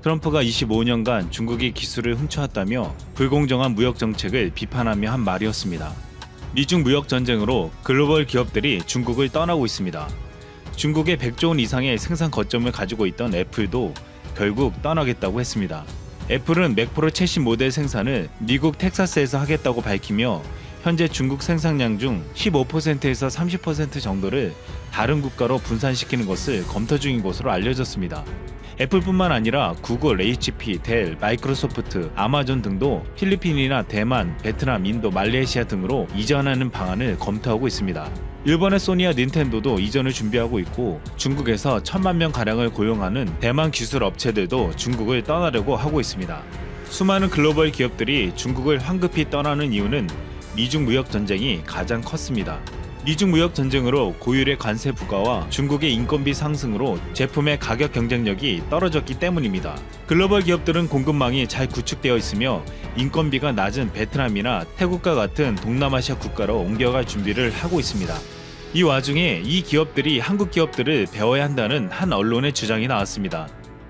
트럼프가 25년간 중국이 기술을 훔쳐왔다며 불공정한 무역 정책을 비판하며 한 말이었습니다. 미중 무역 전쟁으로 글로벌 기업들이 중국을 떠나고 있습니다. 중국의 100조 원 이상의 생산 거점을 가지고 있던 애플도 결국 떠나겠다고 했습니다. 애플은 맥프로 최신 모델 생산을 미국 텍사스에서 하겠다고 밝히며 현재 중국 생산량 중 15%에서 30% 정도를 다른 국가로 분산시키는 것을 검토 중인 것으로 알려졌습니다. 애플뿐만 아니라 구글, HP, 델, 마이크로소프트, 아마존 등도 필리핀이나 대만, 베트남, 인도, 말레이시아 등으로 이전하는 방안을 검토하고 있습니다. 일본의 소니와 닌텐도도 이전을 준비하고 있고 중국에서 1000만 명 가량을 고용하는 대만 기술 업체들도 중국을 떠나려고 하고 있습니다. 수많은 글로벌 기업들이 중국을 황급히 떠나는 이유는 미중 무역 전쟁이 가장 컸습니다. 미중 무역 전쟁으로 고율의 관세 부과와 중국의 인건비 상승으로 제품의 가격 경쟁력이 떨어졌기 때문입니다. 글로벌 기업들은 공급망이 잘 구축되어 있으며 인건비가 낮은 베트남이나 태국과 같은 동남아시아 국가로 옮겨갈 준비를 하고 있습니다. 이 와중에 이 기업들이 한국 기업들을 배워야 한다는 한 언론의 주장이 나왔습니다.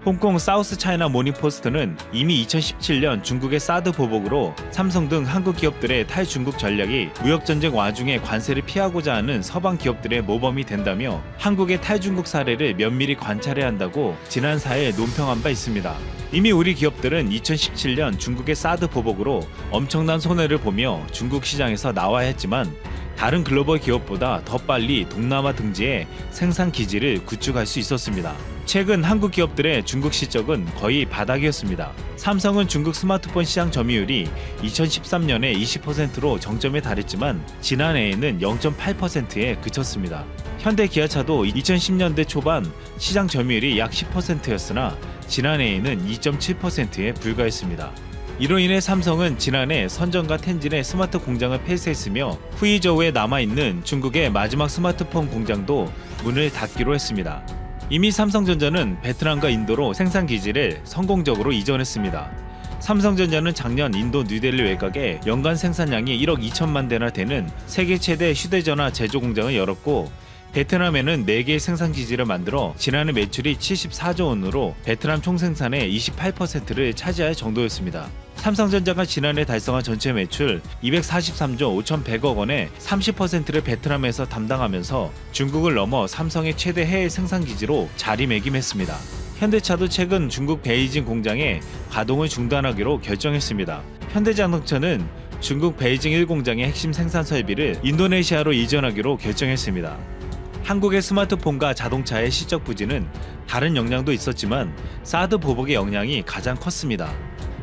홍콩 사우스 차이나 모닝포스트는 이미 2017년 중국의 사드 보복으로 삼성 등 한국 기업들의 탈중국 전략이 무역전쟁 와중에 관세를 피하고자 하는 서방 기업들의 모범이 된다며 한국의 탈중국 사례를 면밀히 관찰해야 한다고 지난 4일 논평한 바 있습니다. 이미 우리 기업들은 2017년 중국의 사드 보복으로 엄청난 손해를 보며 중국 시장에서 나와야 했지만 다른 글로벌 기업보다 더 빨리 동남아 등지에 생산 기지를 구축할 수 있었습니다. 최근 한국 기업들의 중국 실적은 거의 바닥이었습니다. 삼성은 중국 스마트폰 시장 점유율이 2013년에 20%로 정점에 달했지만 지난해에는 0.8%에 그쳤습니다. 현대기아차도 2010년대 초반 시장 점유율이 약 10%였으나 지난해에는 2.7%에 불과했습니다. 이로 인해 삼성은 지난해 선전과 텐진의 스마트 공장을 폐쇄했으며 후이저우에 남아있는 중국의 마지막 스마트폰 공장도 문을 닫기로 했습니다. 이미 삼성전자는 베트남과 인도로 생산 기지를 성공적으로 이전했습니다. 삼성전자는 작년 인도 뉴델리 외곽에 연간 생산량이 1억 2천만 대나 되는 세계 최대 휴대전화 제조 공장을 열었고 베트남에는 4개의 생산기지를 만들어 지난해 매출이 74조 원으로 베트남 총생산의 28%를 차지할 정도였습니다. 삼성전자가 지난해 달성한 전체 매출 243조 5,100억 원의 30%를 베트남에서 담당하면서 중국을 넘어 삼성의 최대 해외 생산기지로 자리매김했습니다. 현대차도 최근 중국 베이징 공장의 가동을 중단하기로 결정했습니다. 현대자동차는 중국 베이징 1공장의 핵심 생산 설비를 인도네시아로 이전하기로 결정했습니다. 한국의 스마트폰과 자동차의 실적 부진은 다른 영향도 있었지만 사드 보복의 영향이 가장 컸습니다.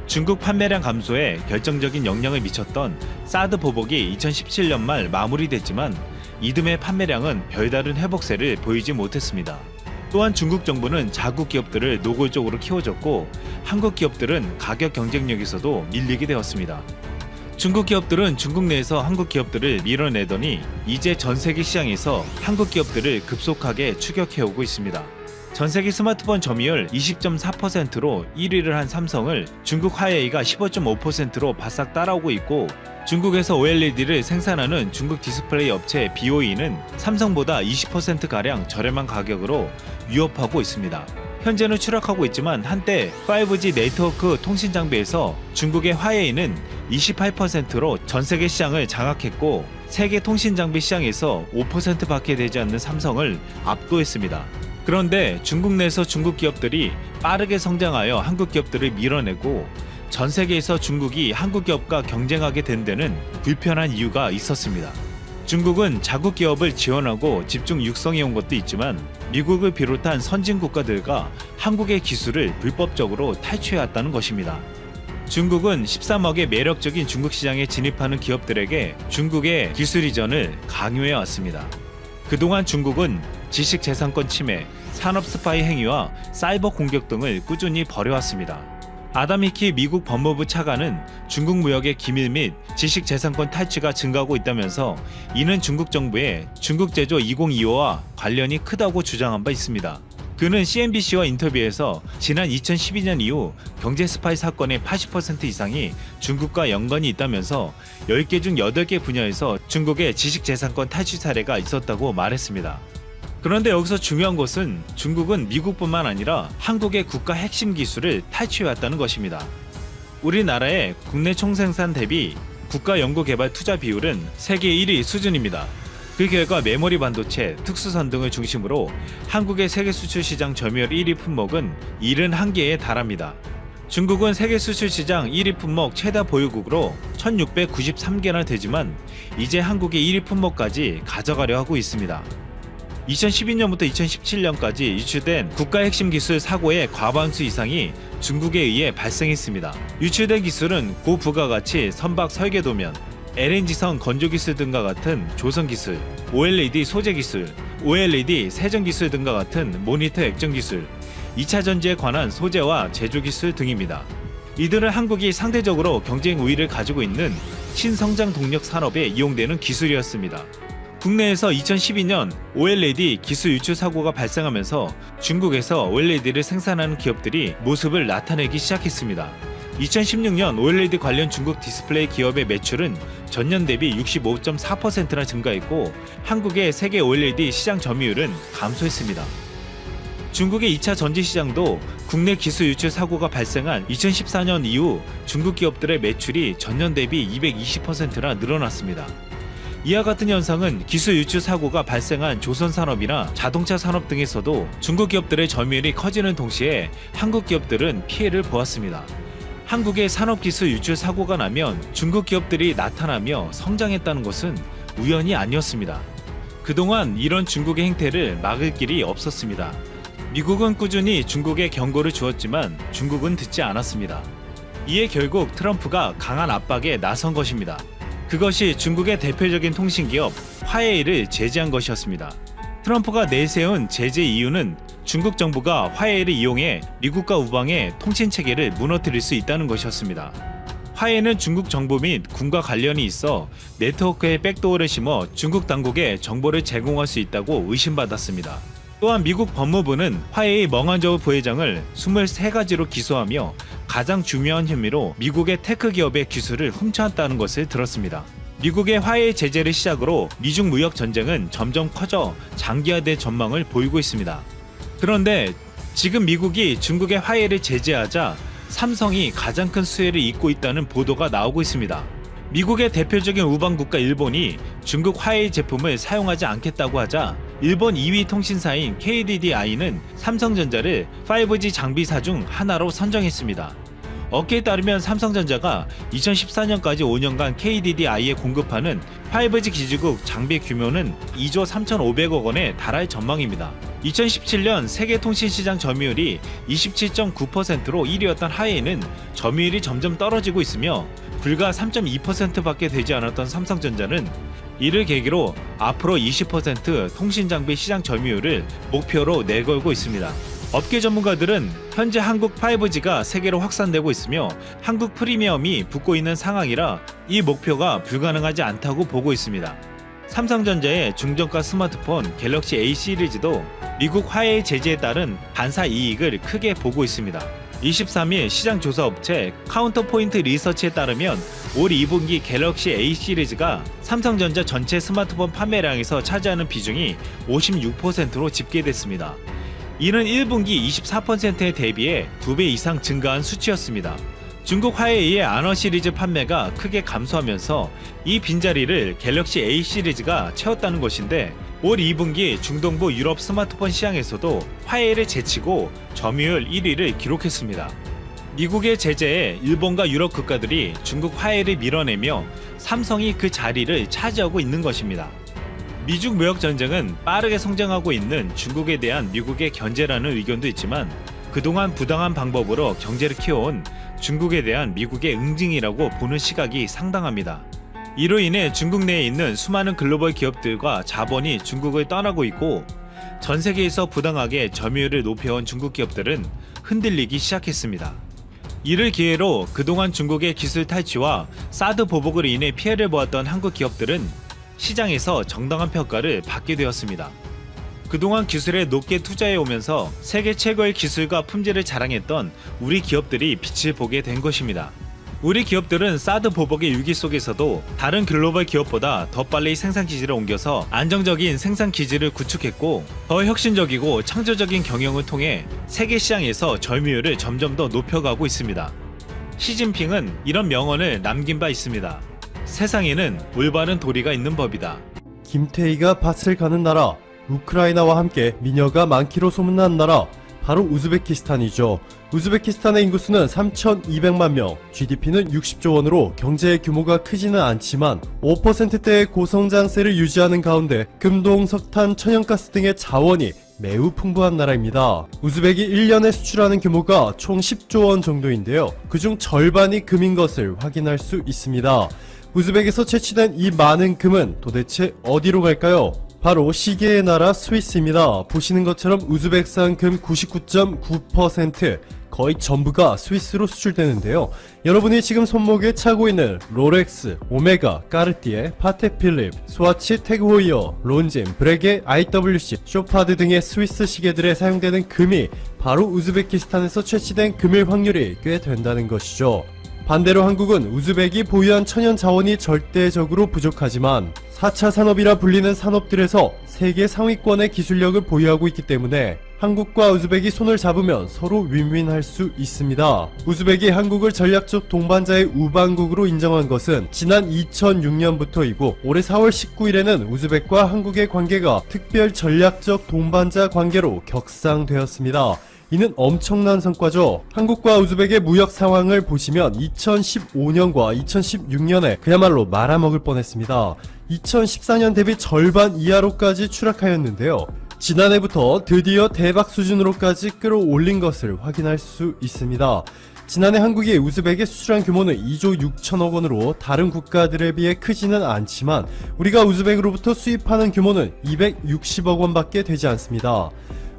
중국 판매량 감소에 결정적인 영향을 미쳤던 사드 보복이 2017년 말 마무리됐지만 이듬해 판매량은 별다른 회복세를 보이지 못했습니다. 또한 중국 정부는 자국 기업들을 노골적으로 키워줬고 한국 기업들은 가격 경쟁력에서도 밀리게 되었습니다. 중국 기업들은 중국 내에서 한국 기업들을 밀어내더니 이제 전 세계 시장에서 한국 기업들을 급속하게 추격해오고 있습니다. 전 세계 스마트폰 점유율 20.4%로 1위를 한 삼성을 중국 화웨이가 15.5%로 바싹 따라오고 있고 중국에서 OLED를 생산하는 중국 디스플레이 업체 BOE는 삼성보다 20%가량 저렴한 가격으로 위협하고 있습니다. 현재는 추락하고 있지만 한때 5G 네트워크 통신 장비에서 중국의 화웨이는 28%로 전 세계 시장을 장악했고 세계 통신 장비 시장에서 5%밖에 되지 않는 삼성을 압도했습니다. 그런데 중국 내에서 중국 기업들이 빠르게 성장하여 한국 기업들을 밀어내고 전 세계에서 중국이 한국 기업과 경쟁하게 된 데는 불편한 이유가 있었습니다. 중국은 자국 기업을 지원하고 집중 육성해온 것도 있지만 미국을 비롯한 선진 국가들과 한국의 기술을 불법적으로 탈취해왔다는 것입니다. 중국은 13억의 매력적인 중국 시장에 진입하는 기업들에게 중국의 기술 이전을 강요해왔습니다. 그동안 중국은 지식재산권 침해, 산업 스파이 행위와 사이버 공격 등을 꾸준히 벌여왔습니다. 아담 히키 미국 법무부 차관은 중국 무역의 기밀 및 지식재산권 탈취가 증가하고 있다면서 이는 중국 정부의 중국제조 2025와 관련이 크다고 주장한 바 있습니다. 그는 CNBC와 인터뷰에서 지난 2012년 이후 경제 스파이 사건의 80% 이상이 중국과 연관이 있다면서 10개 중 8개 분야에서 중국의 지식재산권 탈취 사례가 있었다고 말했습니다. 그런데 여기서 중요한 것은 중국은 미국뿐만 아니라 한국의 국가 핵심 기술을 탈취해왔다는 것입니다. 우리나라의 국내 총생산 대비 국가 연구개발 투자 비율은 세계 1위 수준입니다. 그 결과 메모리 반도체, 특수선 등을 중심으로 한국의 세계 수출 시장 점유율 1위 품목은 71개에 달합니다. 중국은 세계 수출 시장 1위 품목 최다 보유국으로 1693개나 되지만 이제 한국의 1위 품목까지 가져가려 하고 있습니다. 2012년부터 2017년까지 유출된 국가 핵심 기술 사고의 과반수 이상이 중국에 의해 발생했습니다. 유출된 기술은 고부가가치 선박 설계 도면, LNG선 건조 기술 등과 같은 조선 기술, OLED 소재 기술, OLED 세정 기술 등과 같은 모니터 액정 기술, 2차 전지에 관한 소재와 제조 기술 등입니다. 이들은 한국이 상대적으로 경쟁 우위를 가지고 있는 신성장 동력 산업에 이용되는 기술이었습니다. 국내에서 2012년 OLED 기술 유출 사고가 발생하면서 중국에서 OLED를 생산하는 기업들이 모습을 나타내기 시작했습니다. 2016년 OLED 관련 중국 디스플레이 기업의 매출은 전년 대비 65.4%나 증가했고 한국의 세계 OLED 시장 점유율은 감소했습니다. 중국의 2차 전지 시장도 국내 기술 유출 사고가 발생한 2014년 이후 중국 기업들의 매출이 전년 대비 220%나 늘어났습니다. 이와 같은 현상은 기술 유출 사고가 발생한 조선산업이나 자동차 산업 등에서도 중국 기업들의 점유율이 커지는 동시에 한국 기업들은 피해를 보았습니다. 한국의 산업기술 유출 사고가 나면 중국 기업들이 나타나며 성장했다는 것은 우연이 아니었습니다. 그동안 이런 중국의 행태를 막을 길이 없었습니다. 미국은 꾸준히 중국에 경고를 주었지만 중국은 듣지 않았습니다. 이에 결국 트럼프가 강한 압박에 나선 것입니다. 그것이 중국의 대표적인 통신기업 화웨이를 제재한 것이었습니다. 트럼프가 내세운 제재 이유는 중국 정부가 화웨이를 이용해 미국과 우방의 통신 체계를 무너뜨릴 수 있다는 것이었습니다. 화웨이는 중국 정부 및 군과 관련이 있어 네트워크에 백도어를 심어 중국 당국에 정보를 제공할 수 있다고 의심받았습니다. 또한 미국 법무부는 화웨이 멍한저우 부회장을 23가지로 기소하며 가장 중요한 혐의로 미국의 테크 기업의 기술을 훔쳐왔다는 것을 들었습니다. 미국의 화웨이 제재를 시작으로 미중 무역 전쟁은 점점 커져 장기화될 전망을 보이고 있습니다. 그런데 지금 미국이 중국의 화웨이를 제재하자 삼성이 가장 큰 수혜를 입고 있다는 보도가 나오고 있습니다. 미국의 대표적인 우방국가 일본이 중국 화웨이 제품을 사용하지 않겠다고 하자 일본 2위 통신사인 KDDI는 삼성전자를 5G 장비사 중 하나로 선정했습니다. 업계에 따르면 삼성전자가 2014년까지 5년간 KDDI에 공급하는 5G 기지국 장비 규모는 2조 3,500억 원에 달할 전망입니다. 2017년 세계 통신시장 점유율이 27.9%로 1위였던 화웨이는 점유율이 점점 떨어지고 있으며 불과 3.2%밖에 되지 않았던 삼성전자는 이를 계기로 앞으로 20% 통신장비 시장 점유율을 목표로 내걸고 있습니다. 업계 전문가들은 현재 한국 5G가 세계로 확산되고 있으며 한국 프리미엄이 붙고 있는 상황이라 이 목표가 불가능하지 않다고 보고 있습니다. 삼성전자의 중저가 스마트폰 갤럭시 A 시리즈도 미국 화웨이 제재에 따른 반사 이익을 크게 보고 있습니다. 23일 시장 조사 업체 카운터포인트 리서치에 따르면 올 2분기 갤럭시 A 시리즈가 삼성전자 전체 스마트폰 판매량에서 차지하는 비중이 56%로 집계됐습니다. 이는 1분기 24%에 대비해 2배 이상 증가한 수치였습니다. 중국 화웨이의 아너 시리즈 판매가 크게 감소하면서 이 빈자리를 갤럭시 A 시리즈가 채웠다는 것인데 올 2분기 중동부 유럽 스마트폰 시장에서도 화웨이를 제치고 점유율 1위를 기록했습니다. 미국의 제재에 일본과 유럽 국가들이 중국 화웨이를 밀어내며 삼성이 그 자리를 차지하고 있는 것입니다. 미중 무역 전쟁은 빠르게 성장하고 있는 중국에 대한 미국의 견제라는 의견도 있지만 그동안 부당한 방법으로 경제를 키워온 중국에 대한 미국의 응징이라고 보는 시각이 상당합니다. 이로 인해 중국 내에 있는 수많은 글로벌 기업들과 자본이 중국을 떠나고 있고 전 세계에서 부당하게 점유율을 높여온 중국 기업들은 흔들리기 시작했습니다. 이를 기회로 그동안 중국의 기술 탈취와 사드 보복으로 인해 피해를 보았던 한국 기업들은 시장에서 정당한 평가를 받게 되었습니다. 그동안 기술에 높게 투자해 오면서 세계 최고의 기술과 품질을 자랑했던 우리 기업들이 빛을 보게 된 것입니다. 우리 기업들은 사드 보복의 위기 속에서도 다른 글로벌 기업보다 더 빨리 생산 기지를 옮겨서 안정적인 생산 기지를 구축했고, 더 혁신적이고 창조적인 경영을 통해 세계 시장에서 점유율을 점점 더 높여가고 있습니다. 시진핑은 이런 명언을 남긴 바 있습니다. 세상에는 올바른 도리가 있는 법이다. 김태희가 밭을 가는 나라, 우크라이나와 함께 미녀가 많기로 소문난 나라, 바로 우즈베키스탄이죠. 우즈베키스탄의 인구수는 3,200만 명, GDP는 60조 원으로 경제 규모가 크지는 않지만 5%대의 고성장세를 유지하는 가운데 금동, 석탄, 천연가스 등의 자원이 매우 풍부한 나라입니다. 우즈벡이 1년에 수출하는 규모가 총 10조 원 정도인데요. 그중 절반이 금인 것을 확인할 수 있습니다. 우즈벡에서 채취된 이 많은 금은 도대체 어디로 갈까요? 바로 시계의 나라 스위스입니다. 보시는 것처럼 우즈벡산 금 99.9%, 거의 전부가 스위스로 수출되는데요. 여러분이 지금 손목에 차고 있는 롤렉스, 오메가, 까르띠에, 파텍필립, 스와치, 태그호이어, 론진, 브레게, IWC, 쇼파드 등의 스위스 시계들에 사용되는 금이 바로 우즈베키스탄에서 채취된 금일 확률이 꽤 된다는 것이죠. 반대로 한국은 우즈벡이 보유한 천연 자원이 절대적으로 부족하지만 4차 산업이라 불리는 산업들에서 세계 상위권의 기술력을 보유하고 있기 때문에 한국과 우즈벡이 손을 잡으면 서로 윈윈할 수 있습니다. 우즈벡이 한국을 전략적 동반자의 우방국으로 인정한 것은 지난 2006년부터이고 올해 4월 19일에는 우즈벡과 한국의 관계가 특별 전략적 동반자 관계로 격상되었습니다. 이는 엄청난 성과죠. 한국과 우즈벡의 무역 상황을 보시면 2015년과 2016년에 그야말로 말아먹을 뻔했습니다. 2014년 대비 절반 이하로까지 추락하였는데요. 지난해부터 드디어 대박 수준으로까지 끌어올린 것을 확인할 수 있습니다. 지난해 한국이 우즈벡에 수출한 규모는 2조 6천억 원으로 다른 국가들에 비해 크지는 않지만 우리가 우즈벡으로부터 수입하는 규모는 260억 원밖에 되지 않습니다.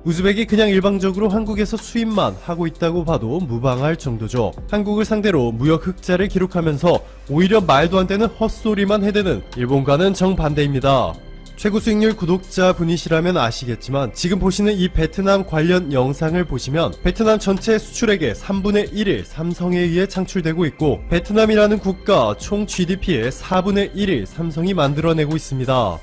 우즈벡이 그냥 일방적으로 한국에서 수입만 하고 있다고 봐도 무방할 정도죠. 한국을 상대로 무역 흑자를 기록하면서 오히려 말도 안 되는 헛소리만 해대는 일본과는 정반대입니다. 최고 수익률 구독자분이시라면 아시겠지만 지금 보시는 이 베트남 관련 영상을 보시면 베트남 전체 수출액의 3분의 1이 삼성에 의해 창출되고 있고 베트남이라는 국가 총 GDP의 4분의 1이 삼성이 만들어내고 있습니다.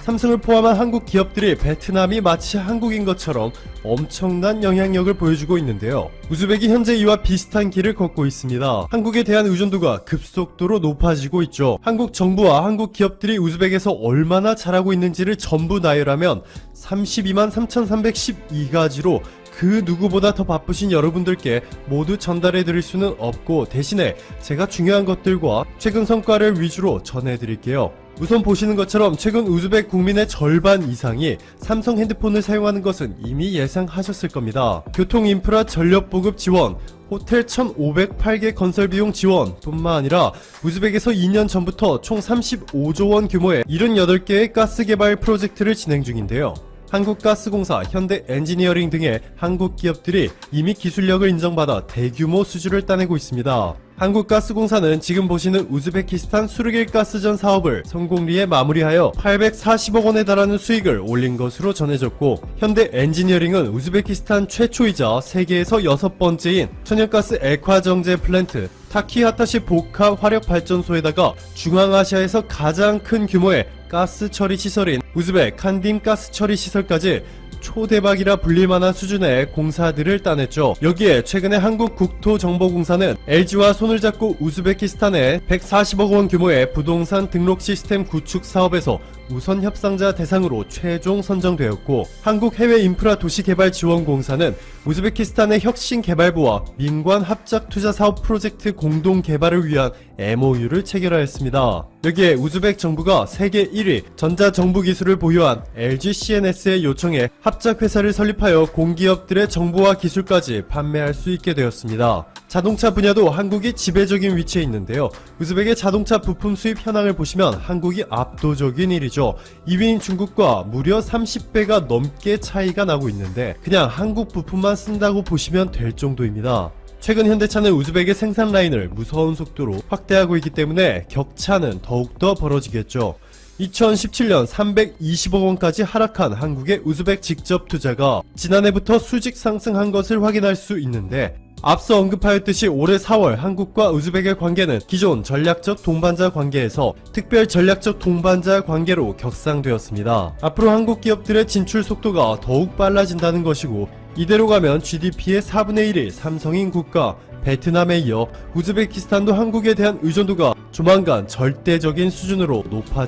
삼성을 포함한 한국 기업들이 베트남이 마치 한국인 것처럼 엄청난 영향력을 보여주고 있는데요. 우즈벡이 현재 이와 비슷한 길을 걷고 있습니다. 한국에 대한 의존도가 급속도로 높아지고 있죠. 한국 정부와 한국 기업들이 우즈벡에서 얼마나 잘하고 있는지를 전부 나열하면 32만 3,312가지로 그 누구보다 더 바쁘신 여러분들께 모두 전달해 드릴 수는 없고 대신에 제가 중요한 것들과 최근 성과를 위주로 전해 드릴게요. 우선 보시는 것처럼 최근 우즈벡 국민의 절반 이상이 삼성 핸드폰을 사용하는 것은 이미 예상하셨을 겁니다. 교통 인프라 전력 보급 지원, 호텔 1,508개 건설 비용 지원 뿐만 아니라 우즈벡에서 2년 전부터 총 35조 원 규모의 78개의 가스 개발 프로젝트를 진행 중인데요. 한국가스공사, 현대엔지니어링 등의 한국 기업들이 이미 기술력을 인정받아 대규모 수주를 따내고 있습니다. 한국가스공사는 지금 보시는 우즈베키스탄 수르길 가스전 사업을 성공리에 마무리하여 840억 원에 달하는 수익을 올린 것으로 전해졌고 현대엔지니어링은 우즈베키스탄 최초이자 세계에서 6번째인 천연가스 액화정제 플랜트 타키하타시 복합 화력발전소에다가 중앙아시아에서 가장 큰 규모의 가스 처리 시설인 우즈벡 칸딤 가스 처리 시설까지 초대박이라 불릴만한 수준의 공사들을 따냈죠. 여기에 최근에 한국국토정보공사는 LG와 손을 잡고 우즈베키스탄에 140억 원 규모의 부동산 등록 시스템 구축 사업에서 우선 협상자 대상으로 최종 선정되었고 한국해외인프라도시개발지원공사는 우즈베키스탄의 혁신개발부와 민관 합작투자사업 프로젝트 공동 개발을 위한 MOU를 체결하였습니다. 여기에 우즈벡 정부가 세계 1위 전자정부기술을 보유한 LG CNS의 요청에 합작회사를 설립하여 공기업들의 정보와 기술까지 판매할 수 있게 되었습니다. 자동차 분야도 한국이 지배적인 위치에 있는데요. 우즈벡의 자동차 부품 수입 현황을 보시면 한국이 압도적인 1위죠. 2위인 중국과 무려 30배가 넘게 차이가 나고 있는데 그냥 한국 부품만 쓴다고 보시면 될 정도입니다. 최근 현대차는 우즈벡의 생산 라인을 무서운 속도로 확대하고 있기 때문에 격차는 더욱더 벌어지겠죠. 2017년 320억 원까지 하락한 한국의 우즈벡 직접 투자가 지난해부터 수직 상승한 것을 확인할 수 있는데 앞서 언급하였듯이 올해 4월 한국과 우즈벡의 관계는 기존 전략적 동반자 관계에서 특별 전략적 동반자 관계로 격상되었습니다. 앞으로 한국 기업들의 진출 속도가 더욱 빨라진다는 것이고, 이대로 가면 GDP의 4분의 1이 삼성인 국가 베트남에 이어 우즈베키스탄도 한국에 대한 의존도가 조만간 절대적인 수준으로 높아질